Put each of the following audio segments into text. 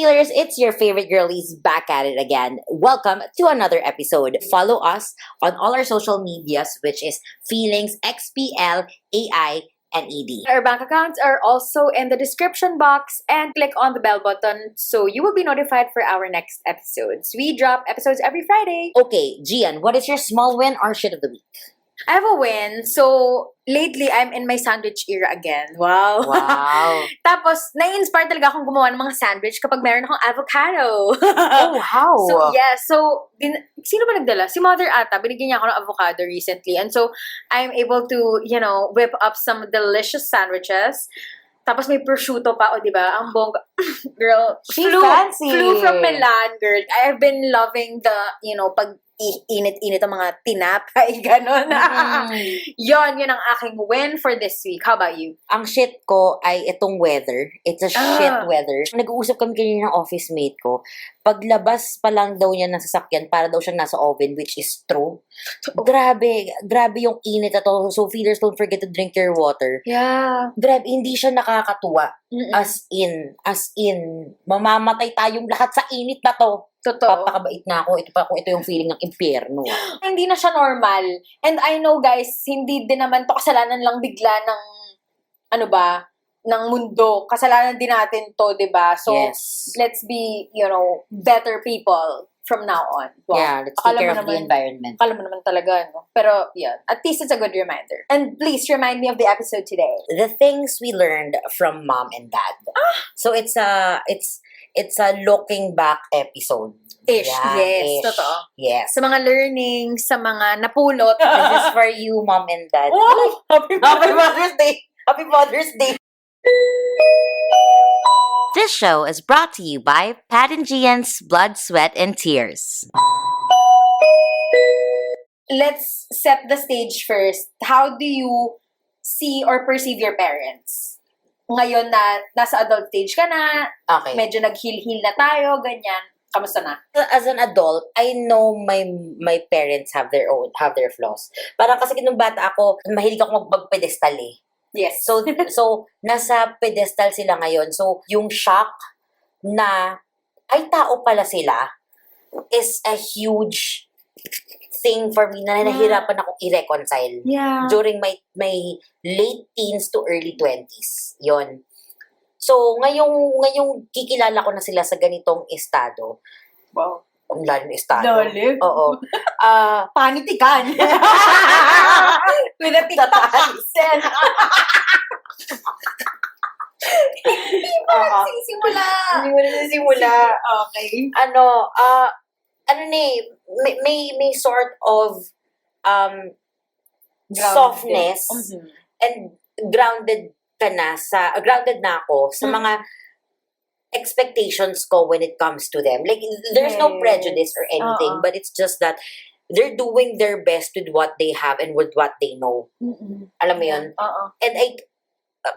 feelers, it's your favorite girlies back at it again. Welcome to another episode. Follow us on all our social medias, which is Feelings XPL AI and ED. Our bank accounts are also in the description box, and click on the bell button so you will be notified for our next episodes. We drop episodes every Friday. Okay, Gian, what is your small win or shit of the week? I have a win. So, lately, I'm in my sandwich era again. Wow. Wow. Tapos, nai-inspire talaga akong gumawa ng mga sandwich kapag meron akong avocado. Oh, how? So, yeah. So, sino ba nagdala? Si Mother ata. Binigyan niya ako ng avocado recently. And so, I'm able to, whip up some delicious sandwiches. Tapos may prosciutto pa, o diba? Ang bongga. Girl, She's fancy. Flew from Milan, girl. I have been loving the, pag init-init ang mga tinapay, gano'n. Yun ang aking win for this week. How about you? Ang shit ko ay itong weather. It's a shit weather. Nag-uusap kami kanina ng office mate ko. Paglabas pa lang daw niya ng sasakyan, para daw siya nasa oven, which is true. Grabe yung init na to. So, feelers, don't forget to drink your water. Yeah. Grabe, hindi siya nakakatuwa. As in, mamamatay tayong lahat sa init na to. Totoo. Papakabait na ako. Ito yung feeling ng impyerno. Hindi na siya normal. And I know, guys, hindi din naman to kasalanan lang bigla ng, ng mundo. Kasalanan din natin to, diba? So, yes. Let's be, better people from now on. Wow. Yeah, let's take care of the environment. Akala mo naman talaga, no? Pero, yeah, at least it's a good reminder. And please remind me of the episode today. The things we learned from mom and dad. So, it's a looking back episode. Ish, yeah, yes, ish. Totoo. Yes. Sa mga learnings, sa mga napulot. This is for you, mom and dad. Oh, Happy Mother's Day! Happy Mother's Day! This show is brought to you by Pat and Gian's Blood, Sweat, and Tears. Let's set the stage first. How do you see or perceive your parents? Ngayon na nasa adult stage ka na, Okay. medyo nag-heal-heal na tayo, ganyan. Kamusta na? As an adult, I know my parents have their flaws. Parang kasi nung bata ako, mahilig ako mag-pedestal eh. Yes. So nasa pedestal sila ngayon. So yung shock na ay tao pala sila is a huge thing for me na nahihirapan akong i-reconcile. Yeah. During my late teens to early 20s. Yon. So, ngayong kikilala ko na sila sa ganitong estado. Wow. Ang lalim na estado. Lalim? Oo. Panitikan. With a TikTok accent. Hindi mo nagsisimula. Hindi mo nagsisimula. Okay. May sort of softness and grounded na ako sa mga expectations ko when it comes to them. Like, there's no prejudice or anything, but it's just that they're doing their best with what they have and with what they know. Alam mo yun? And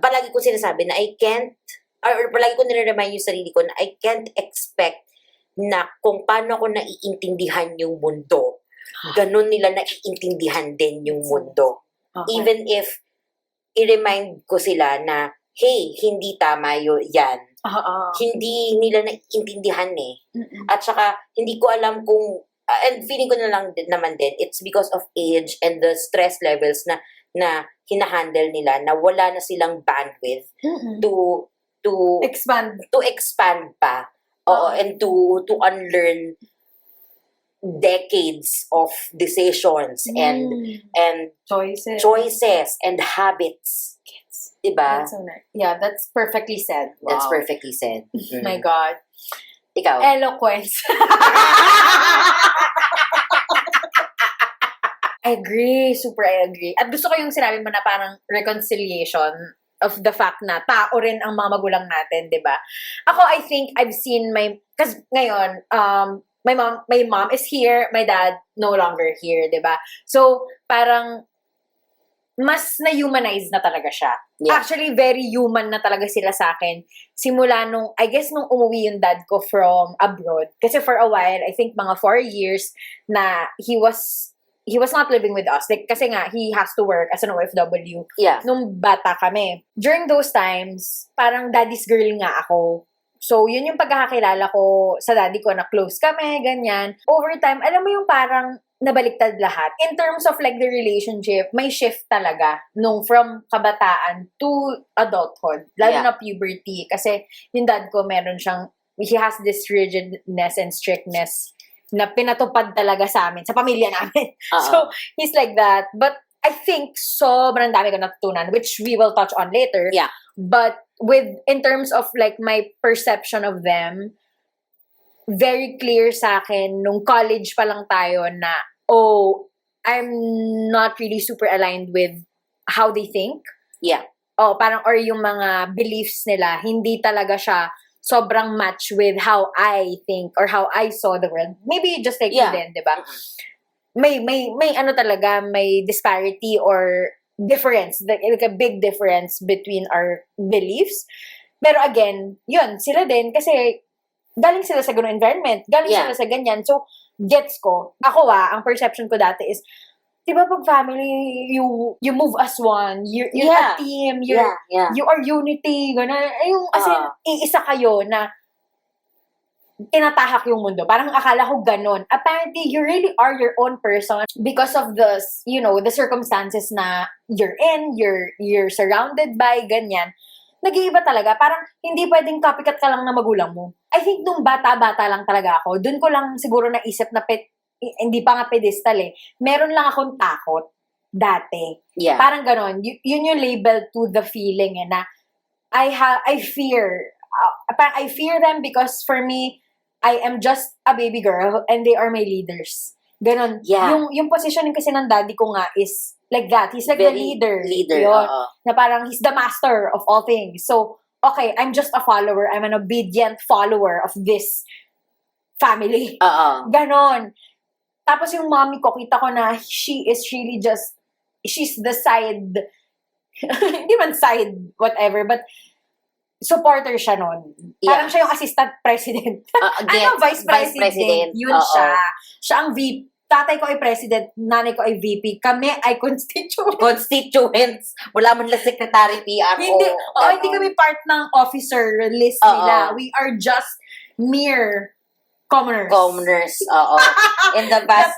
palagi ko sinasabi na palagi ko nire-remind yung sarili ko na I can't expect na kung paano ko naiintindihan yung mundo, ganun nila naiintindihan din yung mundo. Okay. Even if i-remind ko sila na, hey, hindi tama yan. Hindi nila naiintindihan eh. At saka, hindi ko alam kung, and feeling ko na lang naman din, it's because of age and the stress levels na hinahandle nila, na wala na silang bandwidth to expand pa. And to unlearn decades of decisions and choices and habits. Yes. Diba? That's so nice. Yeah, that's perfectly said. Wow. That's perfectly said. My God. Ikaw? Eloquence. I agree. Super, I agree. At gusto ko yung sinabi mo na parang reconciliation of the fact na tao rin ang mga magulang natin, di ba? Ako, I think I've seen kasi ngayon, my mom is here, my dad no longer here, di ba? So, parang mas na-humanize na talaga siya. Yeah. Actually, very human na talaga sila sa akin. Simula nung umuwi yung dad ko from abroad. Kasi for a while, I think mga 4 years na he was not living with us. Like, kasi nga, he has to work as an OFW. Yeah. Nung bata kami. During those times, parang daddy's girl nga ako. So, yun yung pagkakakilala ko sa daddy ko na close kami, ganyan. Over time, alam mo yung parang nabaliktad lahat. In terms of like the relationship, may shift talaga nung from kabataan to adulthood. Lalo Yeah. na puberty. Kasi yung dad ko, meron siyang, he has this rigidness and strictness na pinatupad talaga sa amin, sa pamilya namin. So, he's like that. But I think sobrang dami ko natutunan, which we will touch on later. Yeah. But in terms of like my perception of them, very clear sa akin nung college pa lang tayo na, I'm not really super aligned with how they think. Yeah. Parang, or yung mga beliefs nila, hindi talaga siya sobrang match with how I think or how I saw the world. Maybe just like you din, di ba? May ano talaga, may disparity or difference, like a big difference between our beliefs. Pero again, yun, sila din, kasi galing sila sa ganung environment, galing sila sa ganyan. So, gets ko. Ako ang perception ko dati is, di ba pag family, you move as one, you're a team, you are unity, gano'n. Yung, as in, iisa kayo na tinatahak yung mundo. Parang akala ko ganun. Apparently, you really are your own person because of the, the circumstances na you're in, you're surrounded by, ganyan. Nag-iiba talaga. Parang hindi pwedeng copycat ka lang na magulang mo. I think nung bata-bata lang talaga ako, dun ko lang siguro naisip na hindi pa nga pedestal meron lang akong takot dati. Yeah. Parang ganon. Yun yung label to the feeling na I fear. Parang I fear them because for me, I am just a baby girl and they are my leaders. Ganon. Yeah. Yung positioning kasi ng daddy ko nga is like that. He's like the leader. Yun, na parang he's the master of all things. So, okay, I'm just a follower. I'm an obedient follower of this family. Ganon. Tapos yung mommy ko, kita ko na she is really just, she's the side, hindi man side, whatever, but supporter siya nun. Parang siya yung assistant president. Vice president. Yun siya. Siya ang VP. Tatay ko ay president, nanay ko ay VP. Kami ay constituent. Constituents. Wala man lang secretary, PRO. Hindi kami part ng officer list nila. We are just mere commoners. In the past,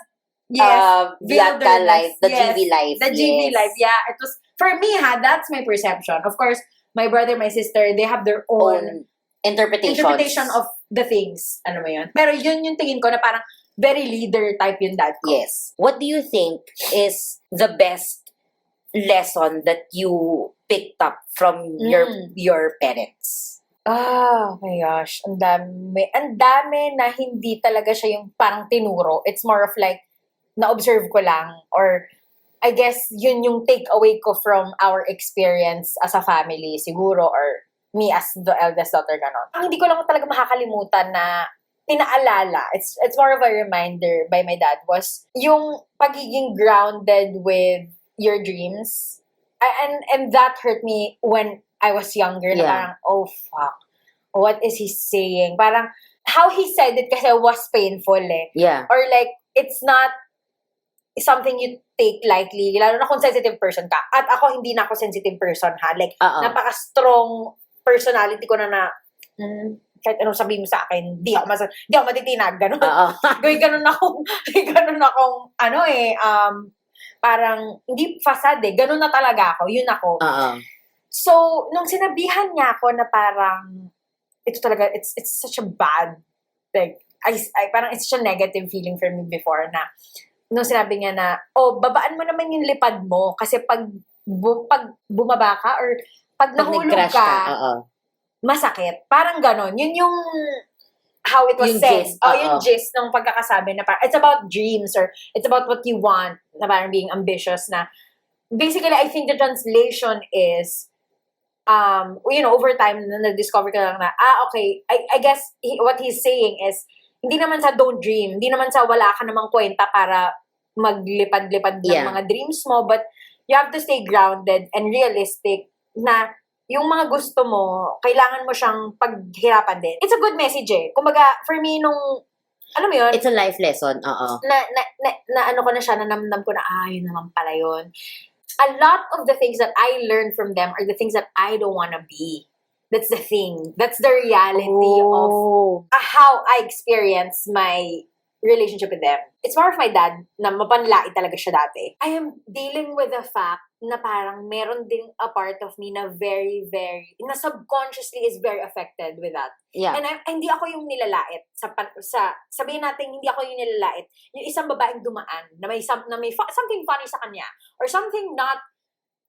Viatka life, the GV life. The GV life, it was, for me, that's my perception. Of course, my brother, my sister, they have their own interpretation of the things. Ano mo yun? Pero yun yung tingin ko na parang very leader type yung dad ko. Yes. What do you think is the best lesson that you picked up from your parents? Oh my gosh, ang dami na hindi talaga siya yung parang tinuro. It's more of like, na-observe ko lang, or I guess yun yung takeaway ko from our experience as a family, siguro, or me as the eldest daughter, ganon. Ang hindi ko lang talaga makakalimutan na pinaalala, it's more of a reminder by my dad, was yung pagiging grounded with your dreams. And that hurt me when I was younger. Na parang, oh fuck, what is he saying? Parang, how he said it kasi was painful Or like, it's not something you take lightly, lalo na kung sensitive person ka. At ako, hindi na ako sensitive person, ha? Like, napaka-strong personality ko na kahit anong sabihin mo sa akin, di ako matitinag, gano'n. Ganun akong, parang, hindi fasad gano'n na talaga ako, yun ako. So, nung sinabihan niya ako na parang, ito talaga, it's such a bad, like, parang it's such a negative feeling for me before na, nung sinabi niya na, babaan mo naman yung lipad mo kasi pag bumaba ka or pag nahulog ka, masakit. Parang ganon. Yun yung how it was yung said. Gist. Yung gist ng pagkakasabi na parang, it's about dreams or it's about what you want, na parang being ambitious na. Basically, I think the translation is, over time, na-discover ko lang na, okay, I guess what he's saying is, hindi naman sa don't dream, hindi naman sa wala ka namang kwenta para maglipad-lipad ng mga dreams mo, but you have to stay grounded and realistic na yung mga gusto mo, kailangan mo siyang paghirapan din. It's a good message Kumbaga, for me, alam mo yun? It's a life lesson, Na ano ko na siya, nanamnam ko na, yun naman pala yun. A lot of the things that I learned from them are the things that I don't wanna be. That's the thing. That's the reality of Oh. how I experience my relationship with them. It's more of my dad na mapanlait talaga siya dati. I am dealing with the fact na parang meron ding a part of me na very, na subconsciously is very affected with that. Yeah. And hindi ako yung nilalait. Sabihin natin, hindi ako yung nilalait. Yung isang babaeng dumaan na may something funny sa kanya or something not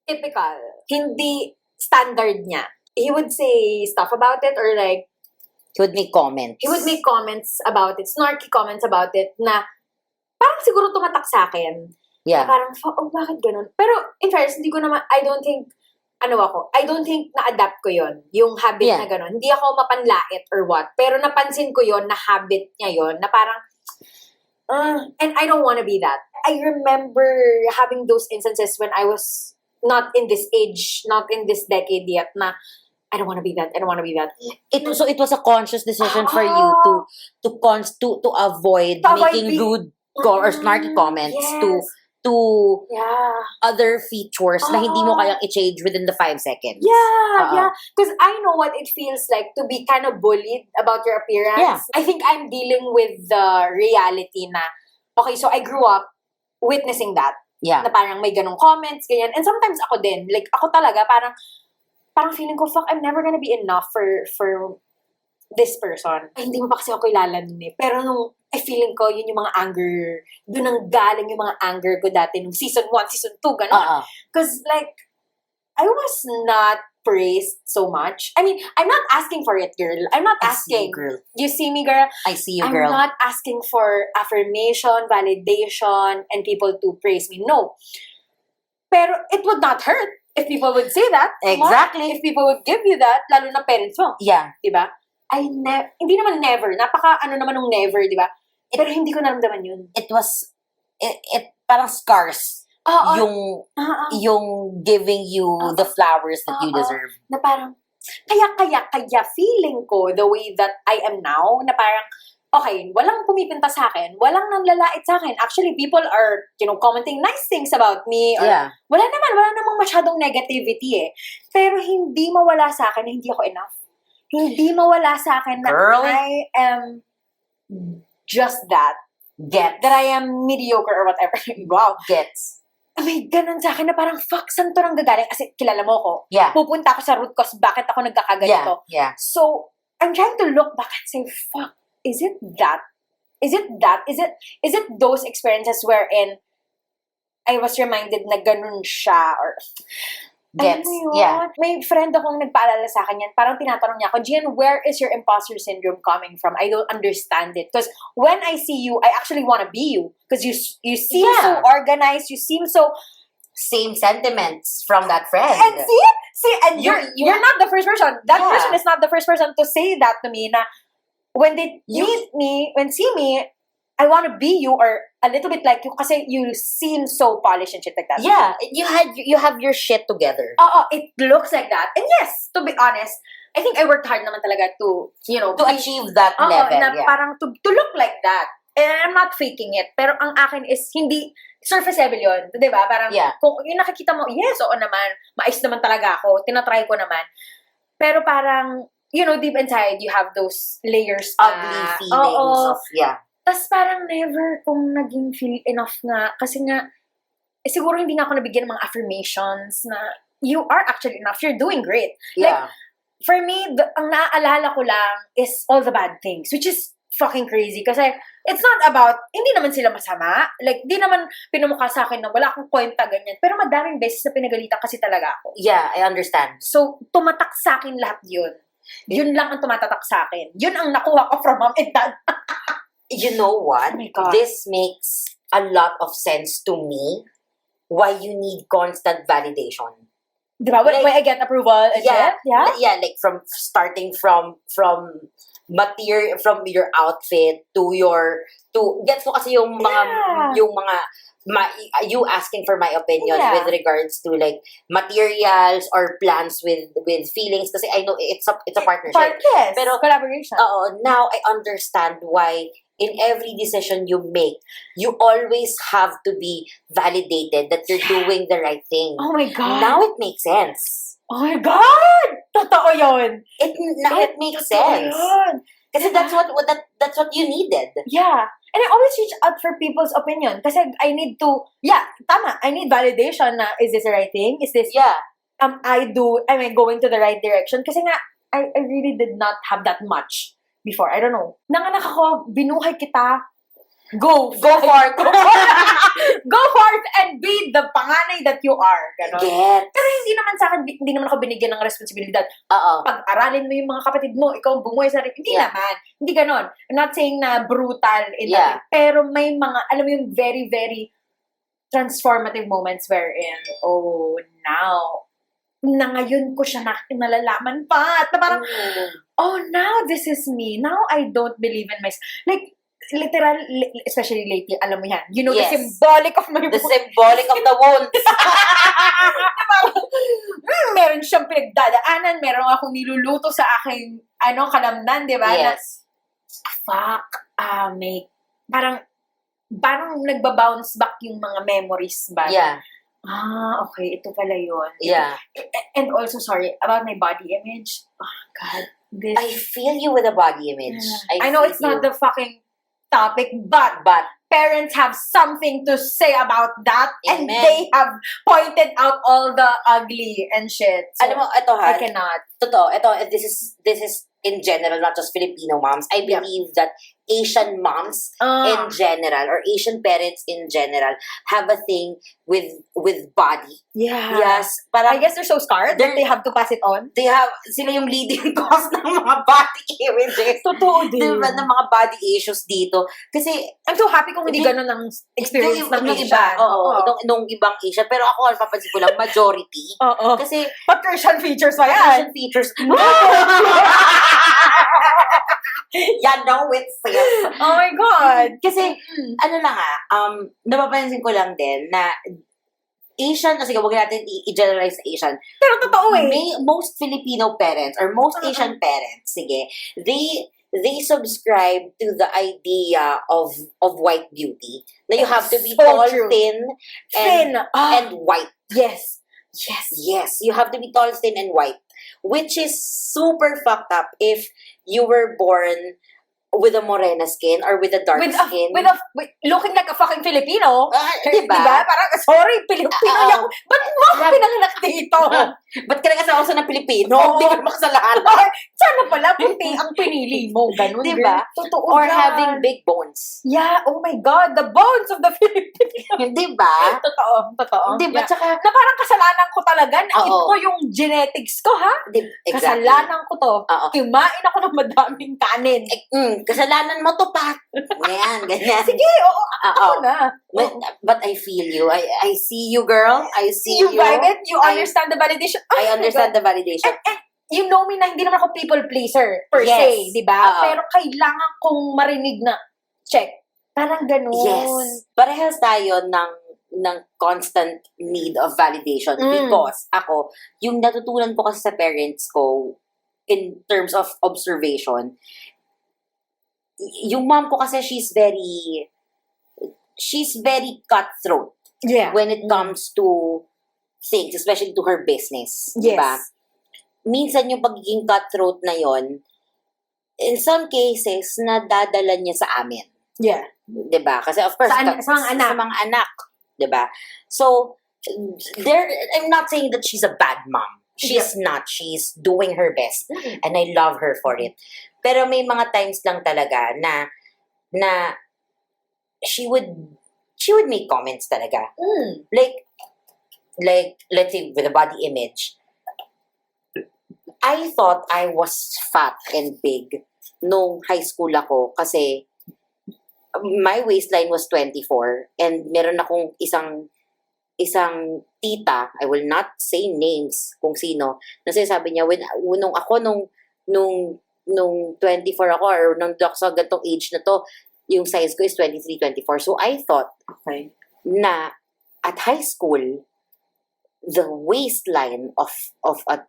typical, hindi standard niya. He would say stuff about it or like, He would make comments. he would make comments about it, snarky comments about it, na parang siguro tumatak sa akin. Yeah. Na parang, oh, bakit ganun? Pero, in fairness, hindi ko naman, I don't think na-adapt ko yon yung habit Yeah. na ganun. Hindi ako mapanlait or what. Pero napansin ko yon na habit niya yon na parang, and I don't wanna be that. I remember having those instances when I was not in this age, not in this decade yet, na I don't want to be that. I don't want to be that. So it was a conscious decision for you to avoid making rude or snarky comments to other features na hindi mo kayang i-change within the 5 seconds. Yeah. Because I know what it feels like to be kind of bullied about your appearance. Yeah. I think I'm dealing with the reality na, okay, so I grew up witnessing that. Yeah. Na parang may ganong comments, ganyan. And sometimes ako din, like ako talaga, parang feeling ko, fuck, I'm never gonna be enough for this person. Ay, hindi mo pa kasi ako kilala nun eh. Pero nung, feeling ko, yun yung mga anger, dun ang galing yung mga anger ko dati nung season 1, season 2, gano'n. Because like, I was not praised so much. I mean, I'm not asking for it, girl. I'm not asking. Girl. You see me, girl? I see you, girl. I'm not asking for affirmation, validation, and people to praise me. No. Pero it would not hurt if people would say that. Exactly. If people would give you that, lalo na parents mo. Yeah. Diba? Hindi naman never. Napaka naman nung never, diba? Pero hindi ko naramdaman yun. It was, it parang scars. Yung giving you the flowers that you deserve. Na parang, kaya feeling ko the way that I am now, na parang, okay, walang pumipinta sa akin, walang nanlalait sa akin. Actually, people are, commenting nice things about me. Or, wala namang masyadong negativity eh. Pero hindi mawala sa akin na hindi ako enough. Hindi mawala sa akin na Girl. I am just that. That I am mediocre or whatever. Wow. May ganun sa akin na parang, fuck, saan to nang gagaling? Kasi kilala mo ko. Yeah. Pupunta ako sa root cause, bakit ako nagkakaganito? Yeah. So, I'm trying to look back and say, fuck, is it that? Is it those experiences wherein I was reminded na ganun siya or Yeah. May friend akong nagpaalala sa akin yan. Parang tinatanong niya ako, Gian, where is your imposter syndrome coming from? I don't understand it. Because when I see you, I actually want to be you. Because you seem so organized. You seem so... Same sentiments from that friend. And and you're not the first person. That person is not the first person to say that to me na when they see me, I want to be you or a little bit like you kasi you seem so polished and shit like that. Yeah, you have your shit together. It looks like that. And yes, to be honest, I think I worked hard naman talaga to, to achieve that level. Na parang to look like that. And I'm not faking it. Pero ang akin is hindi surface level yun. Diba? Parang kung yung nakikita mo, yes, oo naman. Mais naman talaga ako. Tinatry ko naman. Pero parang, deep inside, you have those layers. Ugly feelings of, Tas parang never kung naging feel enough nga. Kasi nga, siguro hindi nga ako nabigyan ng mga affirmations na you are actually enough. You're doing great. Yeah. Like, for me, ang naaalala ko lang is all the bad things, which is fucking crazy. Kasi it's not about, hindi naman sila masama. Like, di naman pinumukha sa akin na wala akong kwenta, ganyan. Pero madaming beses na pinagalitan kasi talaga ako. Yeah, I understand. So, tumatak sa akin lahat yun. Yun lang ang tumatatak sa akin. Yun ang nakuha ko from mom and dad. You know what? Oh my God. This makes a lot of sense to me why you need constant validation. Diba? When I get approval and Yeah, shit? like starting from material, from your outfit to gets mo kasi yung mga you asking for my opinion with regards to like materials or plans with feelings kasi I know it's a partnership. Yes, pero collaboration. Now I understand why in every decision you make, you always have to be validated that you're doing the right thing. Oh my God. Now it makes sense. Oh my God! Totoo yun. It makes Totoo sense. yun. Kasi that's what you needed. Yeah. And I always reach out for people's opinion. Kasi I need to, tama. I need validation na, is this the right thing? Is this, Yeah. am I going to the right direction? Kasi nga, I really did not have that much before. I don't know. Nanganak ako, binuhay kita, go forth. Go forth and be the panganay that you are. Ganon. Get. Pero hindi naman sa akin, hindi naman ako binigyan ng responsibilidad. Oo. Pag-aralin mo yung mga kapatid mo, ikaw ang bumuhay sa rin. Hindi Yeah. naman. Hindi ganon. I'm not saying na brutal in Yeah. that. Pero may mga, alam mo yung very, very transformative moments wherein, now, na ngayon ko siya nalalaman pa. At na parang, now this is me. Now I don't believe in myself. Like, literal, especially lately, alam mo yan. You know, Yes. the symbolic of my The symbolic of the wounds. Meron siyang pinagdadaanan, meron akong niluluto sa aking, kalamnan, di ba? Yes. Parang nagba-bounce back yung mga memories ba? Yeah. Okay, ito pala yun. Yeah. And also, sorry, about my body image. Oh, God. I feel you with the body image. I know it's not the fucking topic, but parents have something to say about that. Amen. And they have pointed out all the ugly and shit. So, Alam mo, ito ha. I cannot. Totoo. This is in general, not just Filipino moms. I believe that Asian moms in general, or Asian parents in general, have a thing with body. Yeah. Yes. I Parang guess they're so scarred that they have to pass it on. sila yung leading cause ng mga body images. Totoo din. Diba, ng mga body issues dito. Kasi, I'm so happy kung hindi ganun ang experience ng iba. Oo, nung ibang Asian. Pero ako, napapansin ko lang, majority. Oo. Kasi, But Persian features pa yan. Asian features. Yeah, no, it's Oh my God. Kasi, napapansin ko lang din na Asian, sige, huwag natin i-generalize Asian. Pero totoo eh. Most Filipino parents, or most Asian parents, sige, they subscribe to the idea of white beauty. Na you have to be So tall, true. thin, and white. Yes. Yes, you have to be tall, thin, and white. Which is super fucked up if you were born with a morena skin or with a dark skin. With looking like a fucking Filipino. Diba? Parang, sorry, Pilipino ako. Ba't mo ako pinanganak dito? Ba't ka nag-asawa ng Pilipino? Oo. Hindi ka makasalanan. Sana pala, puti ang pinili mo. Ganun, Diba? Totoo Or yan. having big bones. Yeah, oh my God, the bones of the Philippines. Diba? Totoo. Diba? Yeah. Tsaka, Na parang kasalanan ko talaga. Nakit Oo. ko yung genetics ko, ha? exactly. Kasalanan ko to. Oo. Kumain ako ng madaming kanin. Kasalanan mo to, Pat. Ganyan. Sige, oo. Ako na. But I feel you. I see you, girl. I see you. You vibe it? You understand the validation? I understand the validation. And you know me na hindi naman ako people pleaser per Yes. se, di ba? Oo. Pero kailangan kong marinig na, check. Parang ganun. Yes. Parehas tayo ng constant need of validation because ako, yung natutunan ko kasi sa parents ko in terms of observation, yung mom ko kasi she's very cutthroat Yeah. when it comes to things, especially to her business. Diba? Yes. Minsan yung pagiging cutthroat na yon, in some cases, nadadala niya sa amin. Yeah. Diba? Kasi of course, Sa mga anak. Diba? So, I'm not saying that she's a bad mom. She's not. She's doing her best. And I love her for it. Pero may mga times lang talaga na she would make comments talaga. Like, let's say, with a body image. I thought I was fat and big nung high school ako kasi my waistline was 24 and meron akong isang tita, I will not say names kung sino, na sinasabi niya, nung 24 ako or nung sa gantong age na to, yung size ko is 23, 24. So I thought na at high school, the waistline of a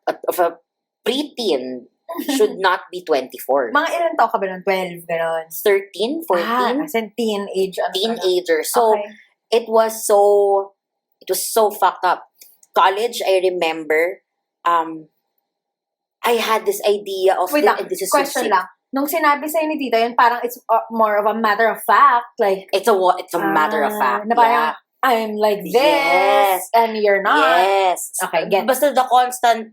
preteen should not be 24. Mga ilan tao ka ba nun? 12, gano'n? 13, 14? As in teenage. Teenager. So, it was so fucked up. College, I remember, I had this idea of Wait lang, this is question so sick. lang. Nung sinabi sa'yo ni Tita yun, parang it's more of a matter of fact. Like, It's a matter of fact. Na parang, I'm like this, Yes. and you're not. Yes. Okay, get. Basta the constant,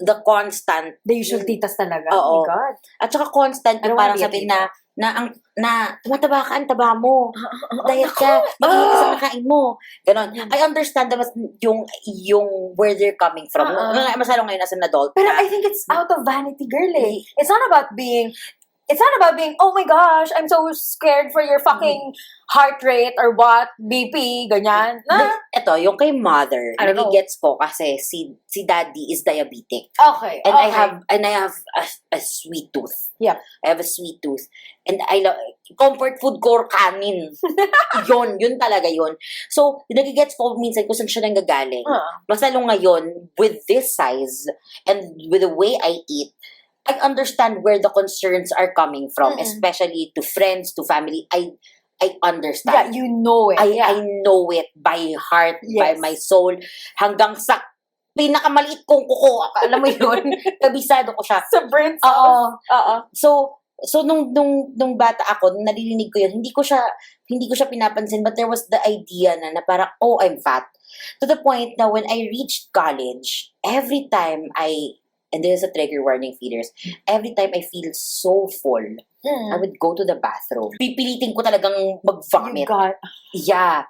The usual titas talaga. Oo. Oh my God. at saka constant I don't yung parang wanna be a sabihin na tumataba ka, ang taba mo. Diet ka, mag-iingat sa nakain mo. Ganon. I understand naman yung where they're coming from. Masyado ngayon as an adult. Pero na, I think it's out of vanity, girl eh. It's not about being, oh my gosh, I'm so scared for your fucking heart rate or what, BP, ganyan. Ito, yung kay mother, I don't know. nagigets ko kasi si daddy is diabetic. Okay. And okay. I have a sweet tooth. Yep. I have a sweet tooth. And I love, comfort food ko, kanin. yun talaga yun. So, nagigets ko minsan kung saan siya nanggagaling. Basta lang ngayon, with this size, and with the way I eat, I understand where the concerns are coming from, especially to friends, to family. I understand. Yeah, you know it. I know it by heart, by my soul, hanggang sa pinakamaliit kong kuko. Alam mo yun? Kabisado ko siya. Sa brain Oo. cells. So nung bata ako, nung naririnig ko yun, hindi ko siya pinapansin, but there was the idea na parang, oh, I'm fat. To the point na when I reached college, every time and this is a trigger warning, feeders, every time I feel so full, I would go to the bathroom. Pipilitin ko talagang mag-vomit. Yeah.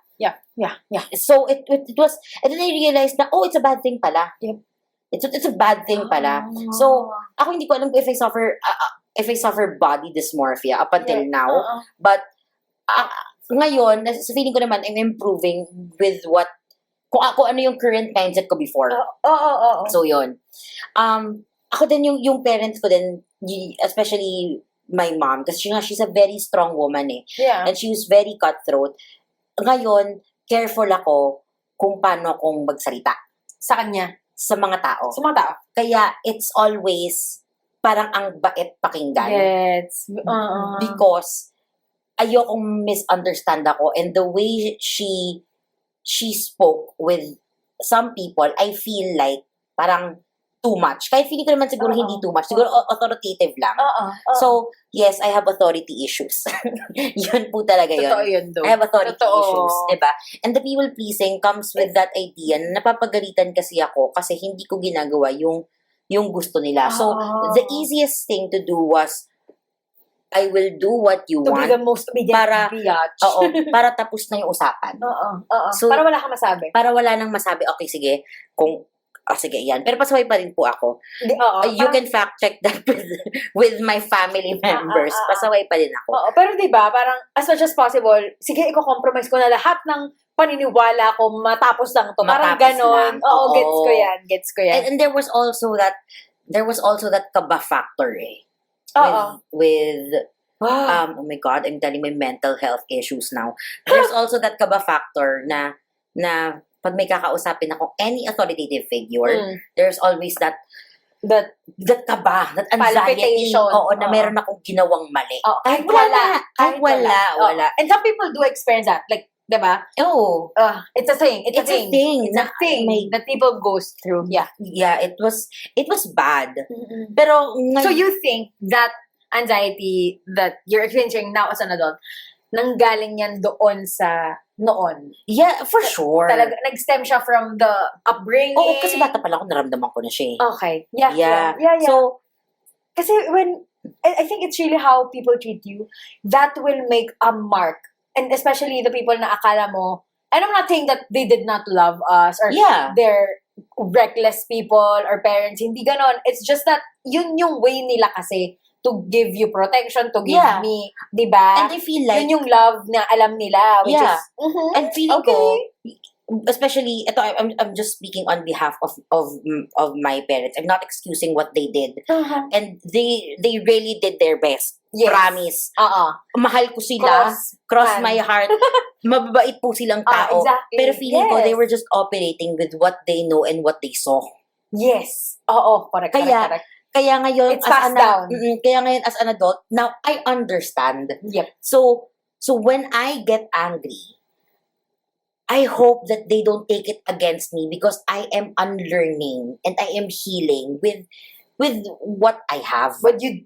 So it was, and then I realized na, oh, it's a bad thing pala. Yep. It's a bad thing pala. So, ako hindi ko alam if I suffer body dysmorphia up until now. But, ngayon, sa feeling ko naman, I'm improving with kung ano yung current mindset ko before. So, yun. Ako din yung parents ko din, especially my mom, kasi she's a very strong woman eh. Yeah. And she was very cutthroat. Ngayon, careful ako kung paano akong magsalita. Sa kanya? Sa mga tao. Sa mga tao. Kaya, it's always parang ang bait pakinggan. Yes. Because, ayokong misunderstand ako. And the way she spoke with some people, I feel like parang too much. Kahit feeling ko naman siguro hindi too much. Siguro authoritative lang. So, yes, I have authority issues. Yun po talaga yun. Totoo yun, though. I have authority issues, diba? And the people pleasing comes with that idea na napapagalitan kasi ako kasi hindi ko ginagawa yung gusto nila. So, the easiest thing to do was, I will do what you want. To be the most obedient biatch. Para tapos na yung usapan. So, para wala kang masabi. Para wala nang masabi, okay, sige, sige, yan. Pero pasaway pa rin po ako. You can fact check that with my family members. Pasaway pa din ako. Pero diba, parang as much as possible, sige, i-compromise ko na lahat ng paniniwala ko, matapos lang to. Parang ganon. Gets ko yan. And there was also that kaba factor eh. With oh my God, I'm telling my mental health issues now. There's also that kaba factor na pag may kakausapin ako any authoritative figure, there's always that kaba, that anxiety, na meron akong ginawang mali. Kahit wala. And some people do experience that. Like, diba? It's a thing. It's a thing that people goes through. Yeah. Yeah, it was bad. Pero so you think that anxiety that you're experiencing now as an adult, nanggaling yan doon sa noon? Yeah, for sure. Talaga, nag-stem siya from the upbringing? Oo, kasi bata pala ako, naramdaman ko na siya. Okay. Yeah. So, kasi I think it's really how people treat you, that will make a mark. And especially the people na akala mo, and I'm not saying that they did not love us, or they're reckless people, or parents, hindi ganon. It's just that, yun yung way nila kasi, to give you protection, to give me, diba? And I feel like, yun yung love na alam nila, which is, and feeling ko, especially, ito, I'm just speaking on behalf of my parents. I'm not excusing what they did. And they really did their best. Yes. Promise. Mahal ko sila. Cross my heart. Mababait po silang tao. Exactly. Pero feeling ko, they were just operating with what they know and what they saw. Yes. Correct. Kaya ngayon, it's passed down. Kaya ngayon, as an adult, now I understand. Yep. So when I get angry, I hope that they don't take it against me because I am unlearning and I am healing with what I have. What you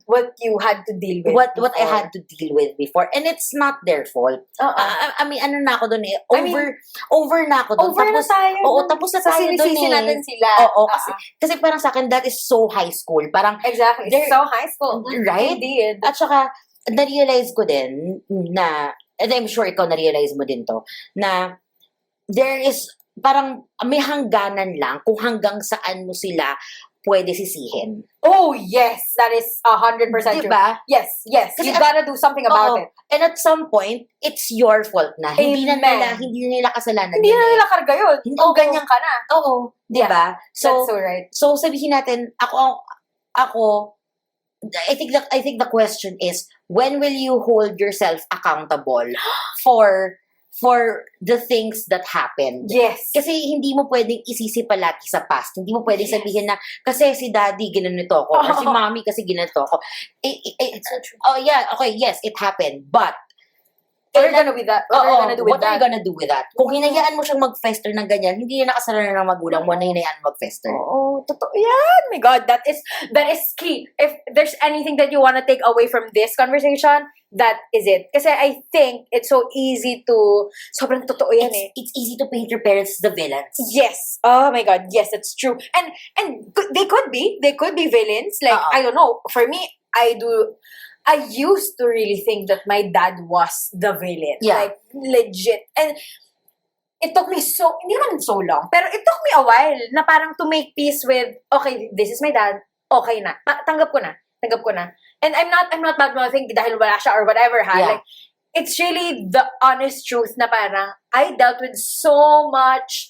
had to deal with. What I before. had to deal with before. And it's not their fault. I mean, ano na ako dun eh. Over na ako dun. Over na tayo. Oo, tapos na tayo dun Sinisisi eh. natin sila. Oo, kasi parang sa akin, that is so high school. Parang, Exactly. It's so high school. Right? Indeed. At saka, na-realize ko din na, and I'm sure ikaw na-realize mo din to, na there is, parang may hangganan lang kung hanggang saan mo sila pwede sisihin. Oh, yes. That is 100% true. Diba? Yes. Kasi You gotta do something about it. And at some point, it's your fault na. Hindi nila kasalanan. Hindi na nila karga yun. Oo. Ganyan ka na. Oo. Diba? That's so right. So, sabihin natin, ako, I think the question is, when will you hold yourself accountable for the things that happened? Yes. Kasi hindi mo pwedeng isisi palagi sa past. Hindi mo pwedeng sabihin na, kasi si daddy ginanito ako, or si mommy kasi ginanito ako. Oh yeah, okay, yes, it happened. But, what are you gonna do with that? What are you gonna do with that? Kung hinayaan mo siyang mag-fester ng ganyan, hindi na nakasalanan ng magulang mo na hinayaan mag-fester. Oo, totoo yan. My God, that is key. If there's anything that you wanna take away from this conversation, that is it. Kasi I think it's so easy to, sobrang totoo yan It's easy to paint your parents the villains. Yes. Oh my God. Yes, that's true. And they could be villains. Like, I don't know. For me, I used to really think that my dad was the villain. Yeah. Like, legit. And it took me hindi naman so long, pero it took me a while na parang to make peace with, okay, this is my dad. Okay na. Tanggap ko na. And I'm not bad-mouthing dahil wala siya or whatever, ha? Yeah. Like, it's really the honest truth na parang I dealt with so much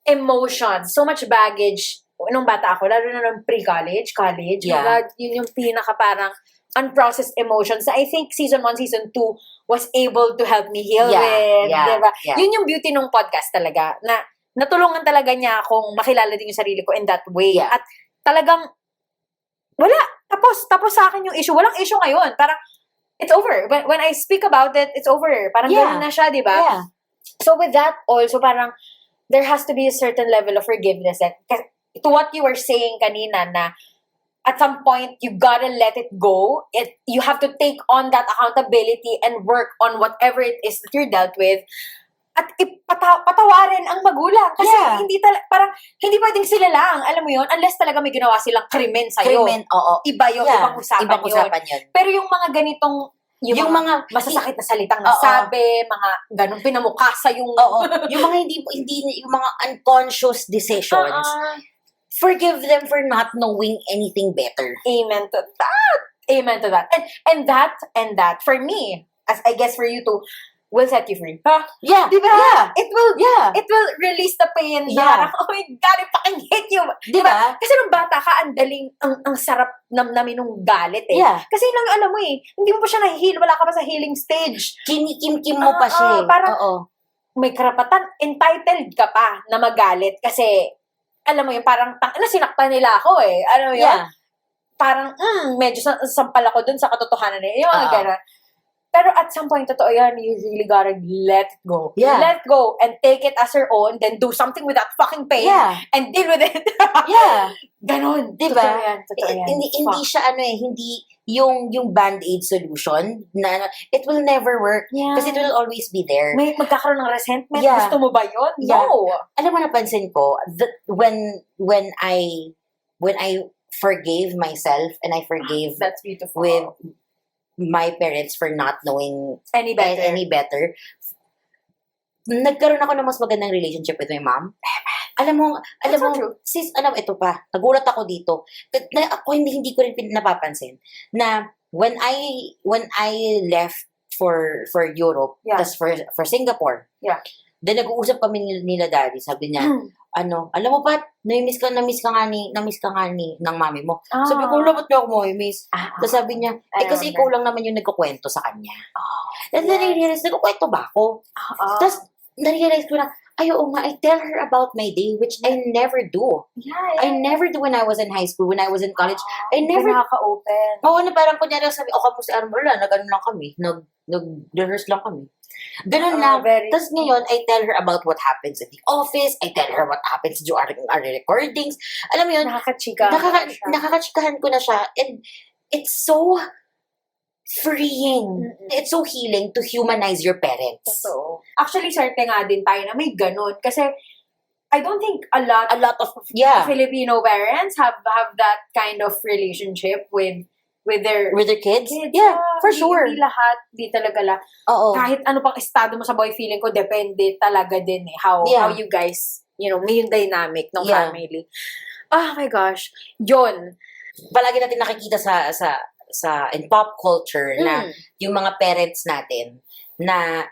emotion, so much baggage nung bata ako, lalo na nung pre-college, college. Yeah. My God, yun yung pinaka parang unprocessed emotions na I think season 1, season 2 was able to help me heal with. Diba? Yeah. Yun yung beauty nung podcast talaga, na natulungan talaga niya akong makilala din yung sarili ko in that way. Yeah. At talagang, wala. Tapos sa akin yung issue. Walang issue ngayon. Parang, it's over. When I speak about it, it's over. Parang ganun na siya, di ba? Yeah. So with that also, parang, there has to be a certain level of forgiveness. And to what you were saying kanina na, at some point, you gotta let it go. You have to take on that accountability and work on whatever it is that you're dealt with. At patawarin ang magulang. Kasi parang, hindi pwedeng sila lang. Alam mo yun? Unless talaga may ginawa silang krimen sa'yo. Oo. Iba yun. Ibang usapan yun. Pero yung mga ganitong, yung mga masasakit na salitang nasabi, mga ganun pinamukasa yung... yung mga hindi, yung mga unconscious decisions, forgive them for not knowing anything better. Amen to that. And that, for me, as I guess for you too, will set you free. Huh? Yeah. Diba? Yeah. It will release the pain. Yeah. Parang, oh my God, I fucking hate you. Diba? Kasi nung bata ka, ang sarap namin nung galit eh. Yeah. Kasi lang alam mo eh, hindi mo pa siya nahihil, wala ka pa sa healing stage. Kinikim mo pa siya. Parang, may karapatan, entitled ka pa na magalit kasi, alam mo yun, parang, sinaktan nila ako eh. Alam mo yun? Yeah. Parang, medyo sampal ako dun sa katotohanan eh. Yung mga gano'n. Pero at some point, totoo yan, you really gotta let it go. Yeah. Let go and take it as your own, then do something with that fucking pain and deal with it. Yeah. Ganon. Diba? Totoo yan. Hindi siya hindi yung band-aid solution na it will never work kasi it will always be there. May magkakaroon ng resentment. Yeah. Gusto mo ba yun? Yeah. No. Alam mo, napansin ko that when I forgave myself and I forgave That's beautiful. with my parents for not knowing any better, nagkaroon ako ng mas magandang relationship with my mom. Alam mo, sis, ito pa, nagulat ako dito. Ako hindi ko rin napapansin na when I left for Europe, tas for Singapore. Yeah. Then nag-uusap kami nila daddy, sabi niya, alam mo ba, na-miss ka nga ni ng mami mo. Sabi ko, ba't niyo ako mo-miss? Tapos sabi niya, kasi ikaw lang naman yung nagkukwento sa kanya. And then I realized, nagkukwento ba ako? Tapos, na-realize ko na, ay, oo nga, I tell her about my day, which I never do. Yeah, I never do when I was in high school, when I was in college. I Hindi never, nakaka-open. oo, na parang kunyari sabi, o kamusta, ano wala, nag-ano lang kami, nag-rehearse lang kami. Ganun lang. Tapos ngayon, I tell her about what happens in the office, I tell her what happens during our recordings. Alam mo yun, nakakachikahan ko na siya, and it's so freeing. It's so healing to humanize your parents. So, actually, swerte nga din tayo na may ganun. Kasi, I don't think a lot of Filipino parents have that kind of relationship with their kids. Yeah, for sure. Hindi lahat, di talaga lahat. Oo. Kahit ano pang estado mo sa boy, feeling ko, depende talaga din how you guys, may yung dynamic ng family. Oh my gosh. Yun. Palagi natin nakikita sa in pop culture na yung mga parents natin na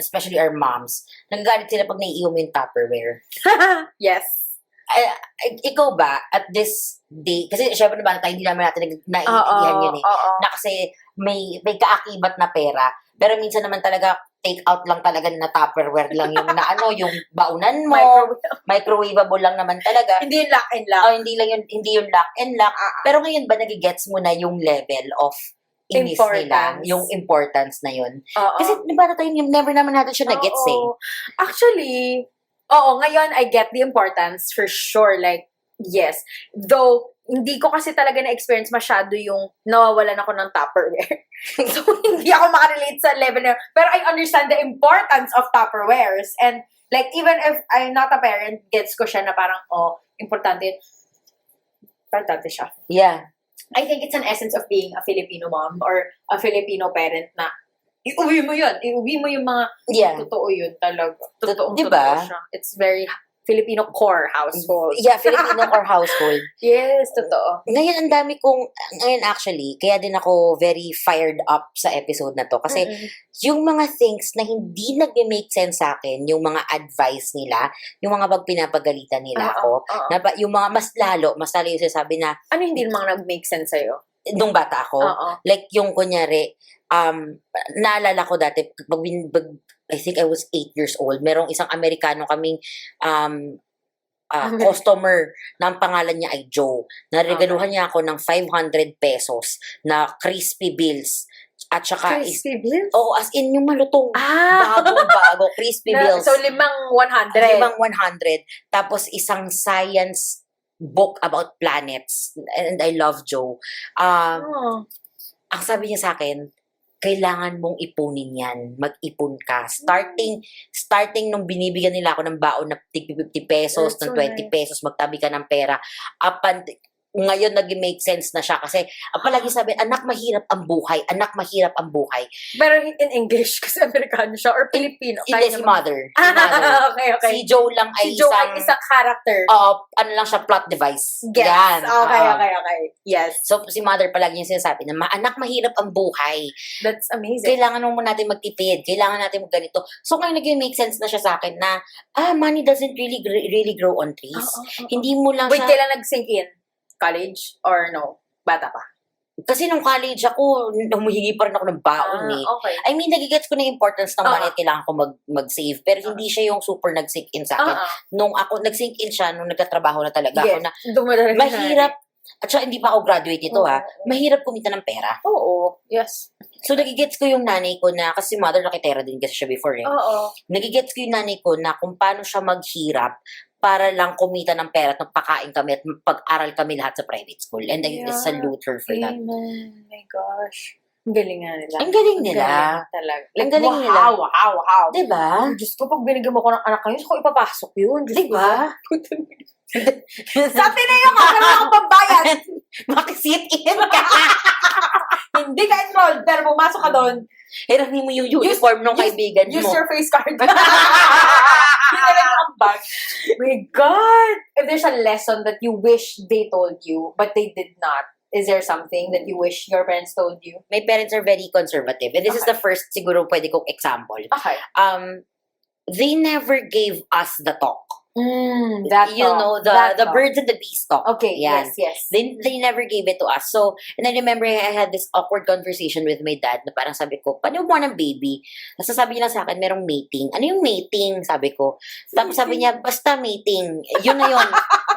especially our moms, nagagalit sila pag naiiwan mo yung Tupperware. Yes. Ikaw ba, at this day, kasi syempre naman tayo, hindi naman natin naiintindihan yun eh. Na kasi may kaakibat na pera, pero minsan naman talaga, take out lang talaga na Tupperware lang yung yung baunan mo, microwavable lang naman talaga. Hindi yung lock and lock. Hindi yung lock and lock. Pero ngayon ba nagigets mo na yung level of inis nila, yung importance na yun? Kasi para tayo, never naman natin siya nagets eh. Actually, ngayon I get the importance for sure. Like, yes. Though, hindi ko kasi talaga na-experience masyado yung nawawalan ako ng Tupperware. So, hindi ako makarelate sa level na, pero I understand the importance of Tupperwares. And, like, even if I'm not a parent, gets ko siya na parang, importante siya. Yeah. I think it's an essence of being a Filipino mom or a Filipino parent na iuwi mo yun. Iuwi mo yung mga totoo yun talaga. Totoo siya. It's very Filipino core household. Yeah, Filipino core household. Yes, totoo. Ngayon, ngayon actually, kaya din ako very fired up sa episode na to. Kasi yung mga things na hindi nag-make sense sa akin, yung mga advice nila, yung mga pag pinapagalitan nila ako, yung mga mas lalo yung sinasabi na, ano hindi mga nag-make sense sa'yo? Nung bata ako. Like, yung kunyari, naalala ko dati, I think I was 8 years old. Merong isang Amerikano kaming customer na ang pangalan niya ay Joe. Naregaluhan niya ako ng 500 pesos na crispy bills. At saka crispy bills? Oo, as in yung malutong. Bagong crispy bills. So, 500? 500. Tapos isang science book about planets. And I love Joe. Ang sabi niya sa akin, kailangan mong ipunin yan. Mag-ipon ka. Starting nung binibigyan nila ako ng baon na 50 pesos, ng 20 pesos, magtabi ka ng pera. Ngayon nag-make sense na siya kasi palagi sabi, anak mahirap ang buhay. Pero in English kasi Amerikano siya or Filipino? Hindi, si mother. Okay. Si Joe lang ay isang character. Ano lang siya, plot device. Yes. Yan. Okay. Yes. So, si mother palagi yung sinasabi na, anak mahirap ang buhay. That's amazing. Kailangan mo natin magtipid. Kailangan natin magganito. So, ngayon nag-make sense na siya sa akin na, money doesn't really grow on trees. Hindi mo lang siya... Wait, kailan nag-sink in? College or no? Bata pa? Kasi nung college ako, humihingi pa rin ako ng baon eh. Okay. I mean, nagigets ko na yung importance ng money at kailangan ko mag-save. Pero hindi siya yung super nag-sink in sa akin. Nung ako, nag-sink in siya, nung nagtatrabaho na talaga ako na, mahirap, at saka hindi pa ako graduate ito mahirap kumita ng pera. Oo, yes. So, nagigets ko yung nanay ko na, kasi mother nakitera din kasi siya before eh. Nagigets ko yung nanay ko na kung paano siya maghirap para lang kumita ng pera at magpakain kami at pag-aral kami lahat sa private school. And I salute her for that. Amen. My gosh. Ang galing nga nila. Ang galing nila. Talaga. Ang galing nila. Wow. Diba? Diyos ko, pag binigyan mo ko ng anak kayo, ko ipapasok yun. Diba? Sabi na yung kakala ako pambayad. Makisit-in ka. Hindi ka enrolled, pero pumasok ka doon. Hiramin mo yung uniform ng kaibigan mo. Use your face card. My God! If there's a lesson that you wish they told you, but they did not, is there something that you wish your parents told you? My parents are very conservative. And this is the first, siguro, pwede kong example. Okay. They never gave us the talk. That you talk. know, That the talk. birds and the bees talk. Okay, Yan. yes. They never gave it to us. So, and I remember I had this awkward conversation with my dad na parang sabi ko, paano mo ng baby? Tapos sabi niya lang sa akin, merong mating. Ano yung mating? Sabi ko. Tapos sabi niya, basta mating. Yun na yun.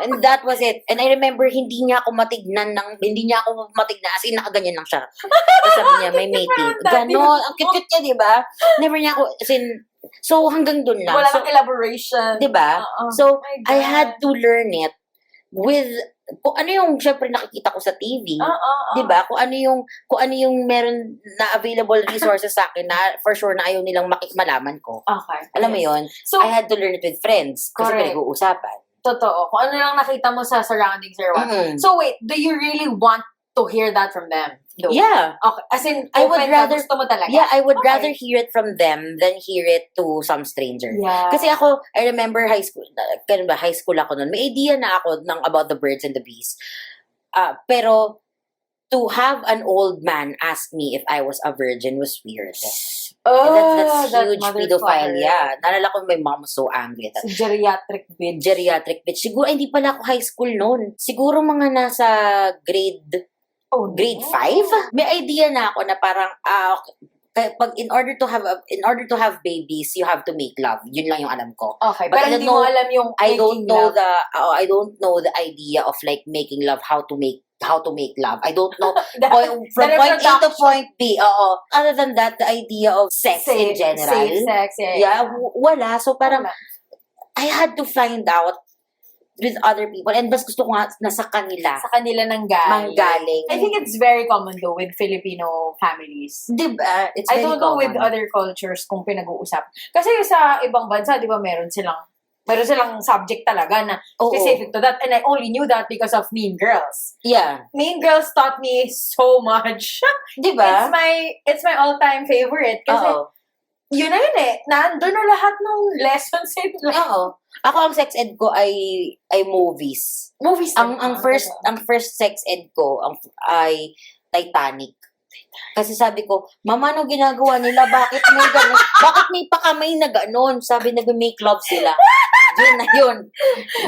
And that was it. And I remember, hindi niya ako matignan, as in, nakaganyan lang siya. Tapos sabi niya, may mating. Ganon. Ang cute-cute niya, di ba? Never niya ako, as in, so hanggang dun lang. Wala So, nang elaboration. di ba? So, I had to learn it with kung ano yung syempre nakikita ko sa TV. 'Di ba? Kung ano yung meron na available resources sa akin na for sure na ayaw nilang malaman ko. Okay. Alam mo 'yon? So, I had to learn it with friends kasi correct. pinag-uusapan. Totoo. Kung ano lang nakita mo sa surroundings or what. So wait, do you really want to hear that from them? No. Yeah. Okay. As in, I would rather, gusto mo talaga? yeah, I would Okay. rather hear it from them than hear it to some stranger. Yeah. Kasi ako, I remember high school ako noon. May idea na ako about the birds and the bees. Pero to have an old man ask me if I was a virgin was weird. And that's that huge pedophile. Yeah. Naalala ko my mom was so angry at that. Si geriatric bitch. Geriatric bitch. Siguro, hindi pala ako high school noon. Siguro mga nasa grade 5. May idea na ako na parang, pag in order to have babies, you have to make love. Yun lang yung alam ko. Okay, But pero hindi mo alam yung I don't making know love. I don't know the idea of like making love, how to make love. I don't know from The point A to reproduction. point B. Other than that, the idea of sex in general. Safe sex, Yeah, wala. So parang Wala. I had to find out with other people and mas gusto ko nga nasa kanila. Sa kanila nanggaling. Manggaling. I think it's very common though with Filipino families. Diba? It's I very don't know with common. other cultures kung pinag-uusap. Kasi sa ibang bansa, di ba, meron silang subject talaga na Oo. specific to that. And I only knew that because of Mean Girls. Yeah. Mean Girls taught me so much. Diba? It's my all-time favorite. Kasi Oo. yun na yun eh. Nandun na lahat ng lessons in life. Oo. Ako ang sex ed ko ay movies. Movies. Ang first sex ed ko ay Titanic. Kasi sabi ko, Mama, ano ginagawa nila? Bakit may gano'n? Bakit may pakamay na gano'n? Sabi, nag-make love sila. Yun na yun.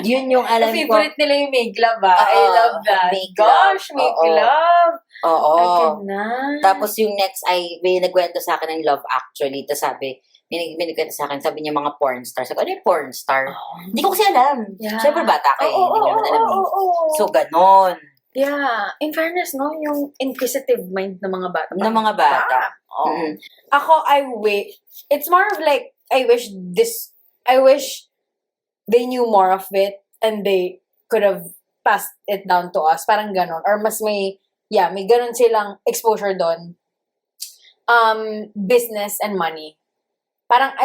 Yun yung alam ko. Favorite nila yung make love I Oo, love that. make love. Gosh, make Oo. love. Oo. Akin na. Tapos yung next ay, may nagkwento sa akin ng Love Actually. Tapos sabi, may nagkwento sa akin, sabi niya mga porn star. Sabi ko, ano yung porn star? Hindi ko kasi alam. Yeah. Siyempre bata ka eh. Hindi ko naman alam eh. Oo. So, ganon. Yeah. In fairness, no? Yung inquisitive mind ng mga bata. Ng mga bata. Oo. Mm. Ako, I wish, it's more of like, I wish they knew more of it and they could have passed it down to us. Parang ganon. Or mas may ganon silang exposure doon. Business and money. Parang,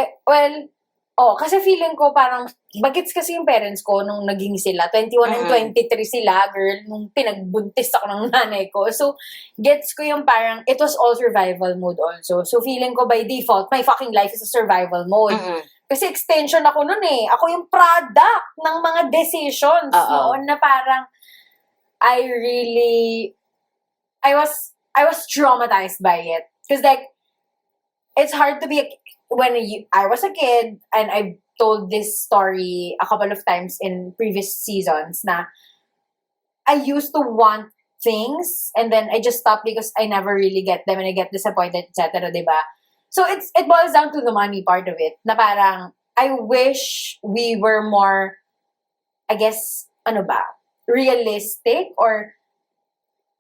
kasi feeling ko parang, bagets kasi yung parents ko nung naging sila, 21 and 23 sila, girl, nung pinagbuntis ako ng nanay ko. So, gets ko yung parang, it was all survival mode also. So, feeling ko by default, my fucking life is a survival mode. Mm-mm. Kasi extension ako nun eh. Ako yung product ng mga decisions noon na parang, I was traumatized by it. Because like, it's hard to be, I was a kid, and I told this story a couple of times in previous seasons na I used to want things and then I just stopped because I never really get them and I get disappointed, etc. Diba? So it boils down to the money part of it. Na parang, I wish we were more, I guess, realistic or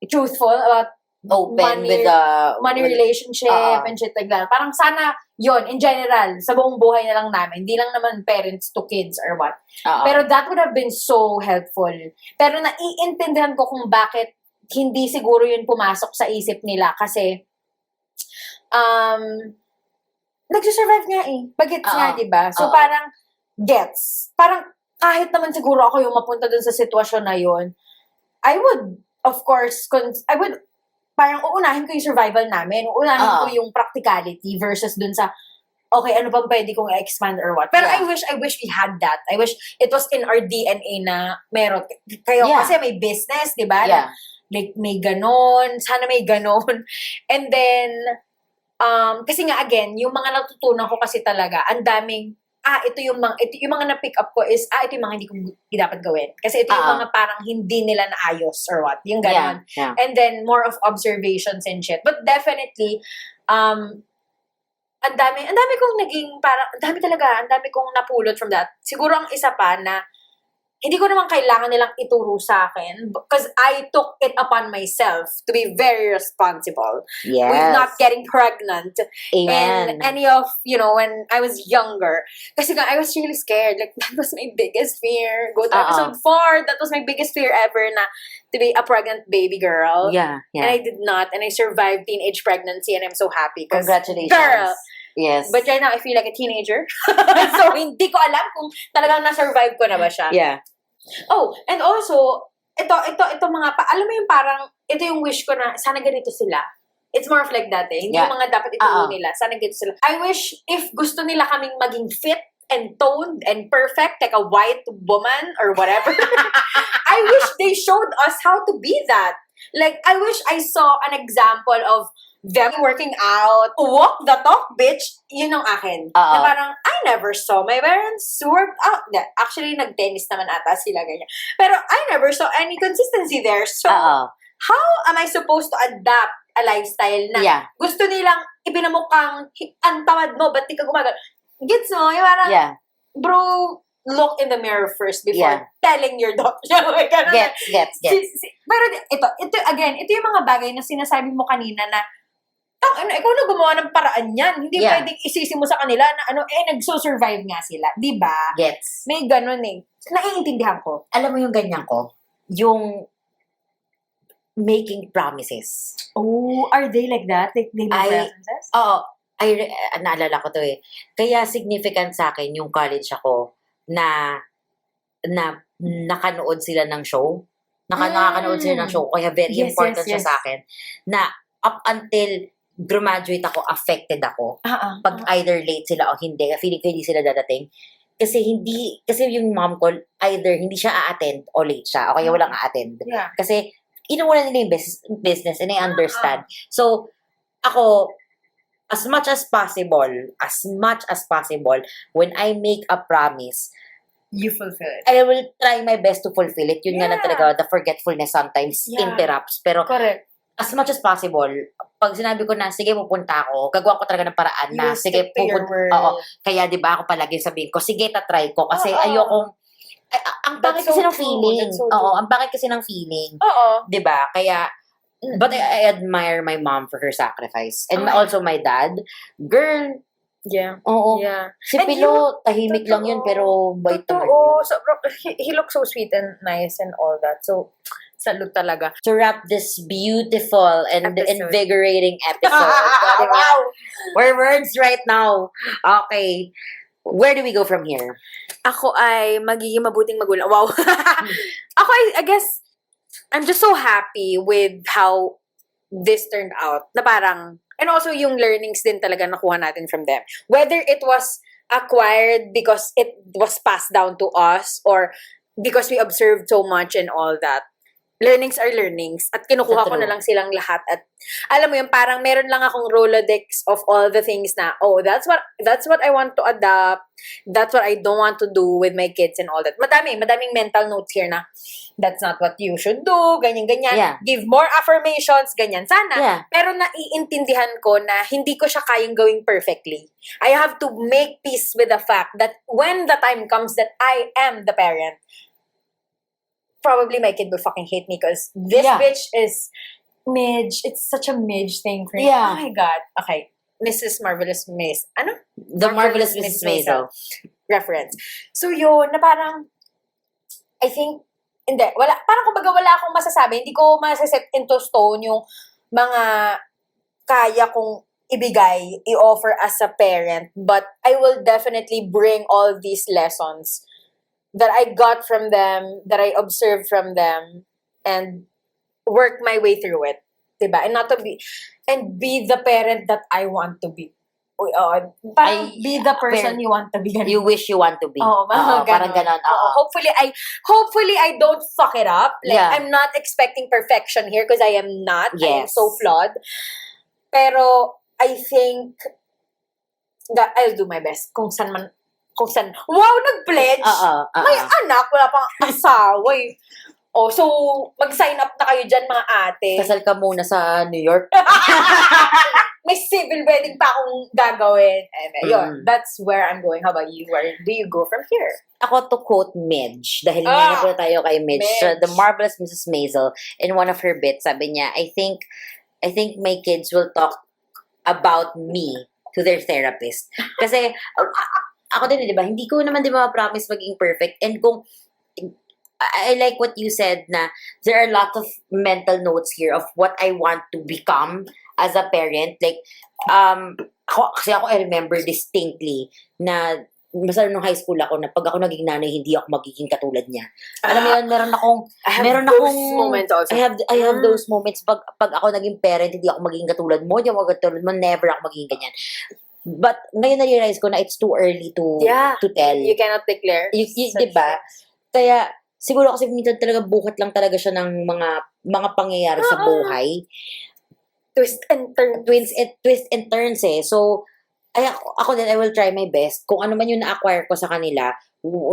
truthful about Open money, with the money relationship and shit like that. Parang sana yon in general, sa buong buhay na lang namin. Hindi lang naman parents to kids or what. Pero that would have been so helpful. Pero naiintindihan ko kung bakit hindi siguro yun pumasok sa isip nila kasi nagsusurvive nga eh. Bagets nga, diba? So parang gets. Parang kahit naman siguro ako yung mapunta dun sa sitwasyon na yun, I would, of course, parang uunahin ko yung survival namin. Uunahin ko yung practicality versus dun sa, okay, ano pang pwede kong expand or what. Pero I wish we had that. I wish it was in our DNA na meron. Kasi may business, di ba? Yeah. Like, may ganon. Sana may ganon. And then, kasi nga again, yung mga natutunan ko kasi talaga, ang daming ito yung mga na-pick up ko is, ito yung mga hindi ko dapat gawin. Kasi ito yung mga parang hindi nila naayos or what. Yung ganon. Yeah. And then, more of observations and shit. But definitely, ang dami kong naging parang, ang dami kong napulot from that. Siguro ang isa pa na, hindi ko naman kailangan nilang ituro sa akin because I took it upon myself to be very responsible Yes. with not getting pregnant. Amen. And any of, when I was younger. Kasi I was really scared. Like, that was my biggest fear. Go to episode 4. That was my biggest fear ever na to be a pregnant baby girl. Yeah. And I did not. And I survived teenage pregnancy and I'm so happy. Congratulations. Girl! Yes. But right now, I feel like a teenager. So, hindi ko alam kung talagang na-survive ko na ba siya. Yeah. Oh, and also, ito mga alam mo yung parang, ito yung wish ko na, sana ganito sila. It's more of like that eh. Hindi yung mga dapat ituro nila. Sana ganito sila. I wish if gusto nila kaming maging fit and toned and perfect, like a white woman or whatever, I wish they showed us how to be that. Like, I wish I saw an example of them working out, walk the talk, bitch, yun ang akin. Na parang, I never saw my parents work out. Actually, nag-tennis naman ata sila, ganyan. Pero I never saw any consistency there. So, how am I supposed to adapt a lifestyle na gusto nilang ipinamukhang, ang tamad mo, ba't di ka gumagano? Gets mo? Yung parang, bro, look in the mirror first before telling your doctor. Gets. Pero ito yung mga bagay na sinasabi mo kanina na ikaw na gumawa ng paraan yan. Hindi pwedeng isisi mo sa kanila na nagso-survive nga sila. Diba? Gets. May ganun eh. Naiintindihan ko. Alam mo yung ganyan ko? Yung making promises. Oh, are they like that? Like they make promises? Naalala ko to eh. Kaya significant sa akin yung college ako na nakanood sila ng show. Nakanood sila ng show. Kaya very important siya sa akin. Na up until graduate ako, affected ako. Pag either late sila o hindi, feeling ko hindi sila dadating. Kasi yung mom ko, either hindi siya a-attend o late siya, o kaya walang a-attend. Yeah. Kasi, inuuna nila yung business and I understand. So, ako, as much as possible, when I make a promise, you fulfill it. I will try my best to fulfill it. Yun nga lang talaga, the forgetfulness sometimes interrupts. Pero, correct. As much as possible, pag sinabi ko na, sige, pupunta ako, gagawa ko talaga ng paraan na, sige, pupunta. Oo. Kaya, di ba, ako palagi sabihin ko, sige, tatry ko. Kasi ayokong, ang pangit kasi ng feeling. Oo, ang pangit kasi ng feeling. Oo. Di ba? Kaya, but I admire my mom for her sacrifice. And also my dad. Girl, yeah. Oo. Yeah. Si Pilo, tahimik lang yun, pero bait naman yun. yun. So, he looks so sweet and nice and all that. So, salute talaga. To wrap this beautiful and invigorating episode. Wow! We're words right now. Okay. Where do we go from here? Ako ay magiging mabuting magulang. Wow. Ako I guess, I'm just so happy with how this turned out. Na parang, and also yung learnings din talaga nakuha natin from them. Whether it was acquired because it was passed down to us or because we observed so much and all that. Learnings are learnings. At kinukuha ko na lang silang lahat. At alam mo yun, parang meron lang akong Rolodex of all the things na, that's what I want to adapt. That's what I don't want to do with my kids and all that. Madaming mental notes here na, that's not what you should do, ganyan-ganyan. Yeah. Give more affirmations, ganyan. Sana. Yeah. Pero naiintindihan ko na hindi ko siya kayang gawing perfectly. I have to make peace with the fact that when the time comes that I am the parent, probably my kid will fucking hate me because this bitch is Midge. It's such a Midge thing for me. Yeah. Oh my God. Okay. Mrs. Marvelous Miss. Ano? The Marvelous Mrs. Maisel. Reference. So yun, na parang, I think, parang kumbaga wala akong masasabi. Hindi ko masaset into stone yung mga kaya kong ibigay, i-offer as a parent. But I will definitely bring all these lessons that I got from them, that I observed from them, and work my way through it. Diba? And be the parent that I want to be. Be the person you want to be. You wish you want to be. Parang ganon. Hopefully I don't fuck it up. Like, I'm not expecting perfection here because I am not. Yes. I am so flawed. Pero, I think that I'll do my best. Kung kung saan, wow, nag-pledge! May anak, wala pang asawa eh. Oh, so, mag-sign up na kayo dyan, mga ate. Kasal ka muna sa New York. May civil wedding pa akong gagawin. And yun, that's where I'm going. How about you? Where do you go from here? Ako to quote Midge, dahil nga na tayo kay Midge, the marvelous Mrs. Maisel, in one of her bits, sabi niya, I think my kids will talk about me to their therapist. Kasi, ako din, di ba, hindi ko naman di ba promise maging perfect. And kung, I like what you said na there are a lot of mental notes here of what I want to become as a parent. Like, kasi ako, I remember distinctly na masarap nung high school ako na pag ako naging nanay, hindi ako magiging katulad niya. Alam mo yun, I have those moments pag ako naging parent, hindi ako magiging katulad mo, never ako magiging ganyan. But ngayon na-realize ko na it's too early to tell. You cannot declare. Diba? Kaya, siguro kasi minsan talaga buhat lang talaga siya ng mga pangyayari sa buhay. Twist and turns eh. So, ako din, I will try my best. Kung ano man yung na-acquire ko sa kanila,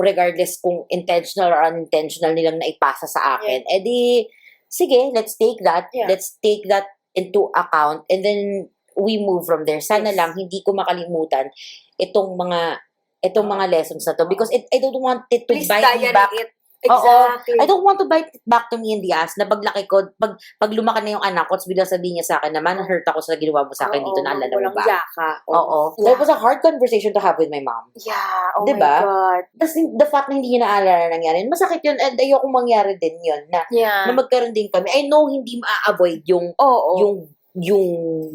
regardless kung intentional or unintentional nilang naipasa sa akin, edi, sige, let's take that. Yeah. Let's take that into account and then we move from there. Sana lang, hindi ko makalimutan itong mga lessons na to because I don't want it to bite me back. Exactly. I don't want to bite it back to me in the ass na paglaki ko, pag lumaki na yung anak ko, biglang sabihin niya sa akin naman, hurt ako sa ginawa mo sa akin dito, naalala mo ba? Yaka. Yeah. That was a hard conversation to have with my mom. Yeah, diba? My God. Tapos the fact na hindi niya naalala na nangyari, masakit yun, and ayokong mangyari din yun, na magkaroon din kami. I know hindi ma-avoid yung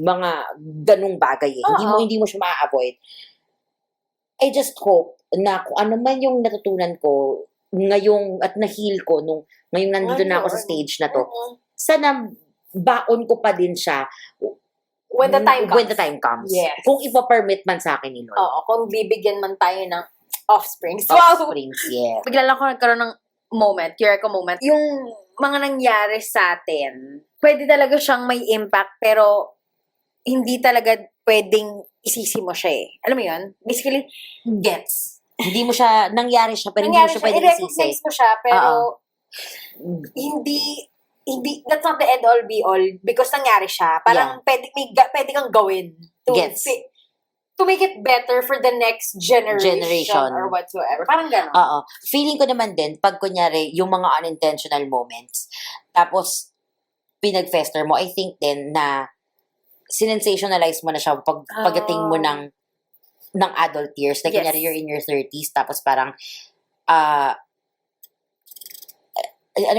mga ganung bagay eh. Hindi mo siya ma-avoid. I just hope na kung ano man yung natutunan ko ngayong at na-heal ko ngayong nandito na ako sa stage na to. Sana baon ko pa din siya when the time comes. Yes. Kung ipa-permit man sa akin ni Lord. Kung bibigyan man tayo ng offsprings. Yes. Bigla lang ako nagkaroon ng moment, Eureka moment. Yung mga nangyari sa atin, pwede talaga siyang may impact, pero hindi talaga pwedeng isisi mo siya eh. Alam mo yun? Basically, gets. Hindi mo siya, nangyari siya, pero hindi mo siya pwede isisi. I-recognize mo siya, pero hindi, that's not the end all be all because nangyari siya. Parang pwede kang gawin to make it better for the next generation or whatsoever. Parang gano'n. Feeling ko naman din, pag kunyari, yung mga unintentional moments, tapos pinag-fester mo, I think din na sinensationalize mo na siya pagdating mo ng adult years. Like, kunyari, you're in your 30s, tapos parang, alam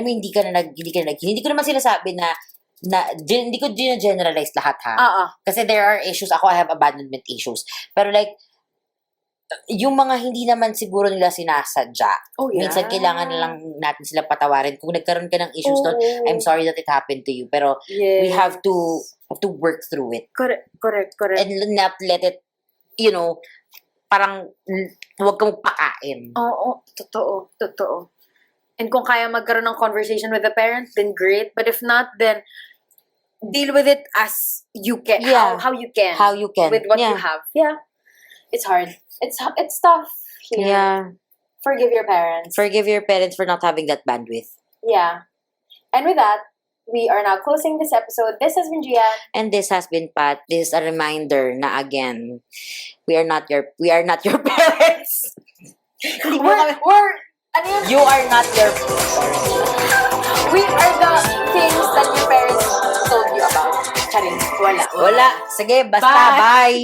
mo, hindi ko naman sinasabi na hindi ko generalize lahat, ha? Kasi there are issues. Ako, I have abandonment issues. Pero like, yung mga hindi naman siguro nila sinasadya. Minsan, kailangan lang natin sila patawarin. Kung nagkaroon ka ng issues doon, I'm sorry that it happened to you. Pero, we have to work through it. Correct. And not let it, parang huwag kang pakain. Totoo. And kung kaya magkaroon ng conversation with the parent, then great. But if not, then deal with it as you can. Yeah. How you can. How you can. With what you have. Yeah. It's hard. It's tough. Yeah. Forgive your parents. Forgive your parents for not having that bandwidth. Yeah. And with that, we are now closing this episode. This has been Gia. And this has been Pat. This is a reminder na again, we are not your parents. You are not your parents. We are the things that your parents told you about. Charing. Wala. Sige, basta. Bye.